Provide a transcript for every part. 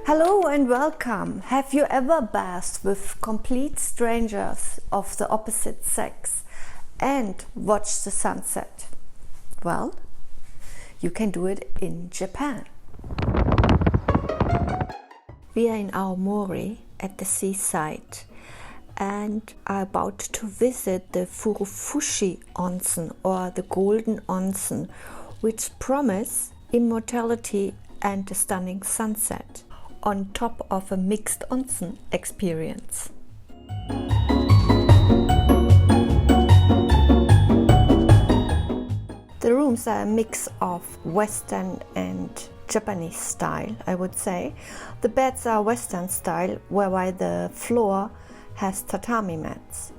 Hello and welcome. Have you ever bathed with complete strangers of the opposite sex and watched the sunset? Well, you can do it in Japan. We are in Aomori at the seaside and are about to visit the Furufushi Onsen or the Golden Onsen, which promise immortality and a stunning sunset on top of a mixed onsen experience. The rooms are a mix of Western and Japanese style, I would say. The beds are Western style, whereby the floor has tatami mats.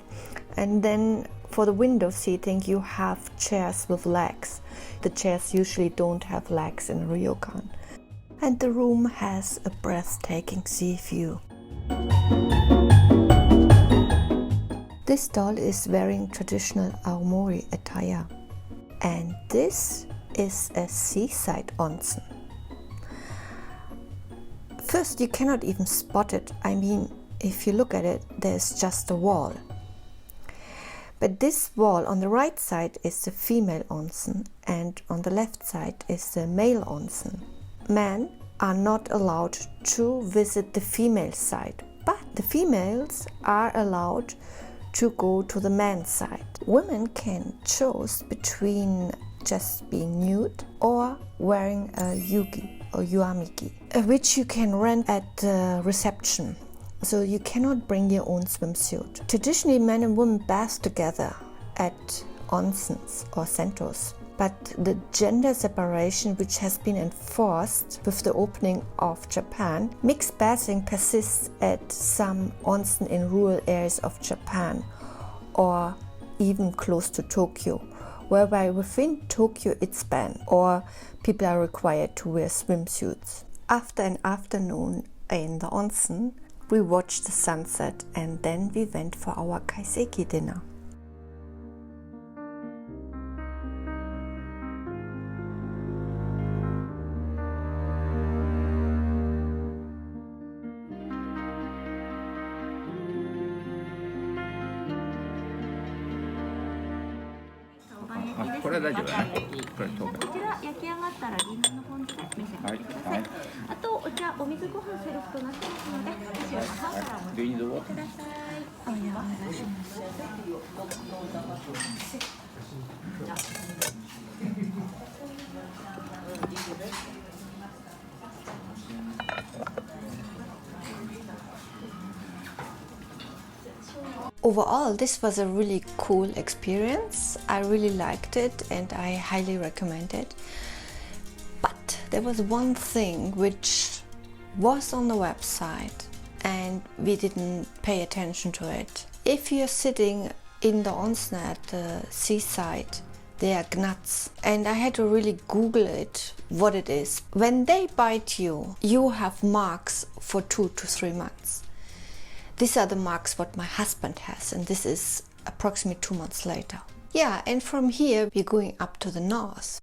And then for the window seating you have chairs with legs. The chairs usually don't have legs in ryokan. And the room has a breathtaking sea view. This doll is wearing traditional Aomori attire. And this is a seaside onsen. First, you cannot even spot it. I mean, if you look at it, there's just a wall. But this wall on the right side is the female onsen and on the left side is the male onsen. Men are not allowed to visit the female side, but the females are allowed to go to the men's side. Women can choose between just being nude or wearing a yugi or yuamiki, which you can rent at the reception. So you cannot bring your own swimsuit. Traditionally, men and women bath together at onsens or sentos. But the gender separation, which has been enforced with the opening of Japan, mixed bathing persists at some onsen in rural areas of Japan or even close to Tokyo, whereby within Tokyo it's banned or people are required to wear swimsuits. After an afternoon in the onsen, we watched the sunset and then we went for our kaiseki dinner. Overall, this was a really cool experience. I really liked it and I highly recommend it. But there was one thing which was on the website and we didn't pay attention to it. If you're sitting in the onsen at the seaside, they are gnuts. And I had to really Google it, what it is. When they bite you, you have marks for 2 to 3 months. These are the marks what my husband has, and this is approximately 2 months later. Yeah, and from here we're going up to the north.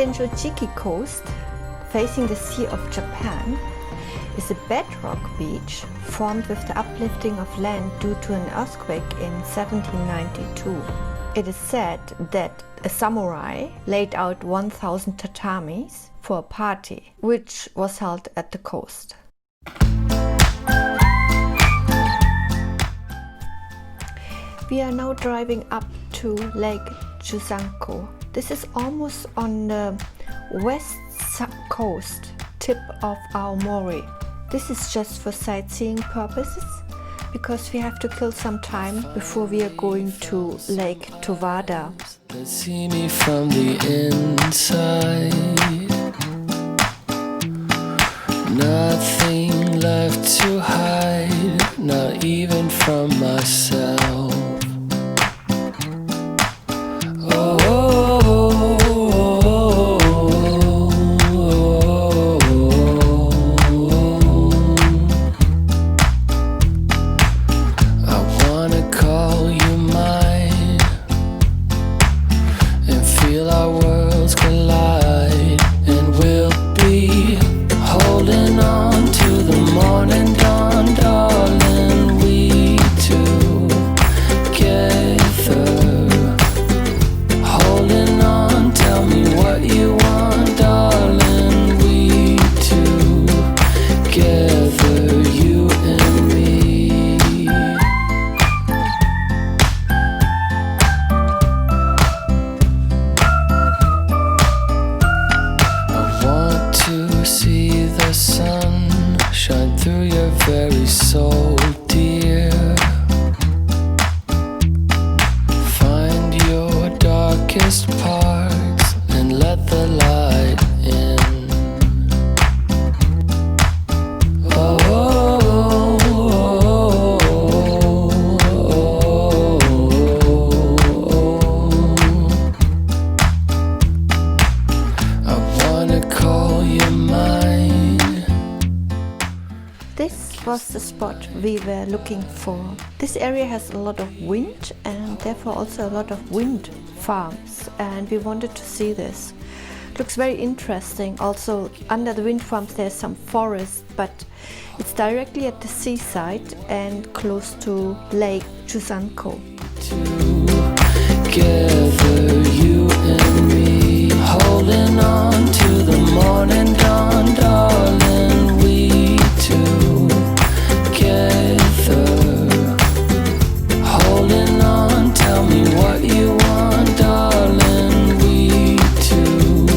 Senjojiki coast, facing the Sea of Japan, is a bedrock beach formed with the uplifting of land due to an earthquake in 1792. It is said that a samurai laid out 1,000 tatamis for a party, which was held at the coast. We are now driving up to Lake Chusanko. This is almost on the west coast tip of Aomori. This is just for sightseeing purposes, because we have to kill some time before we are going to Lake Towada. They see me from the inside. Nothing left to hide, not even from myself. Parts and let the light in. I wanna call you mine. This was the spot we were looking for. This area has a lot of wind and therefore also a lot of wind farms, and we wanted to see this. Looks very interesting. Also under the wind farms there's some forest, but it's directly at the seaside and close to Lake Chusanko. Together, you and me, holding on to the morning dawn, darling, we two together, holding on, tell me what you want, darling, we two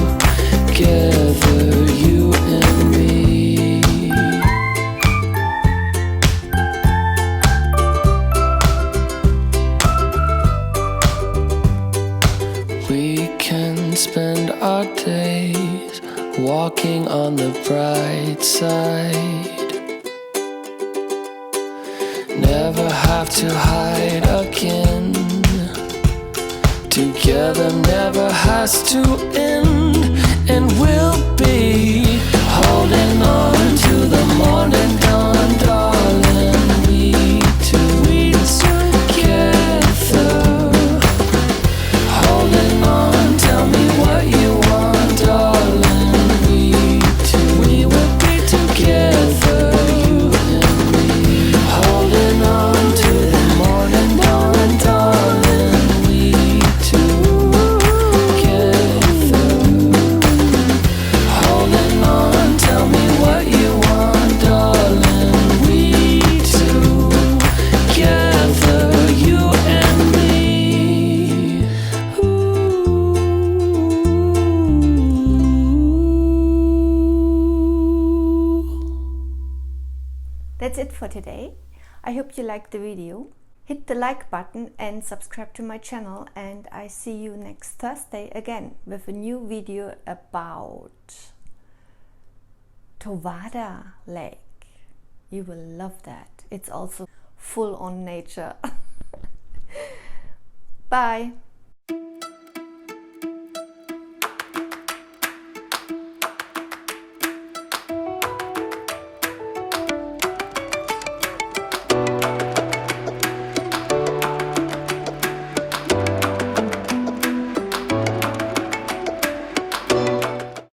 together, you and me. We can spend our days walking on the bright side. Never have to hide again. Together never has to end. And we'll be holding on to the morning dawn, darling. We two together, holding on, tell me what you want, darling. We two, we will be together, you and me, holding on to the morning dawn, darling. We two together, holding on, tell me what you want, darling. We two together, you and me. That's it for today. I hope you liked the video. Hit the like button and subscribe to my channel, and I see you next Thursday again with a new video about Towada Lake. You will love that. It's also full on nature. Bye.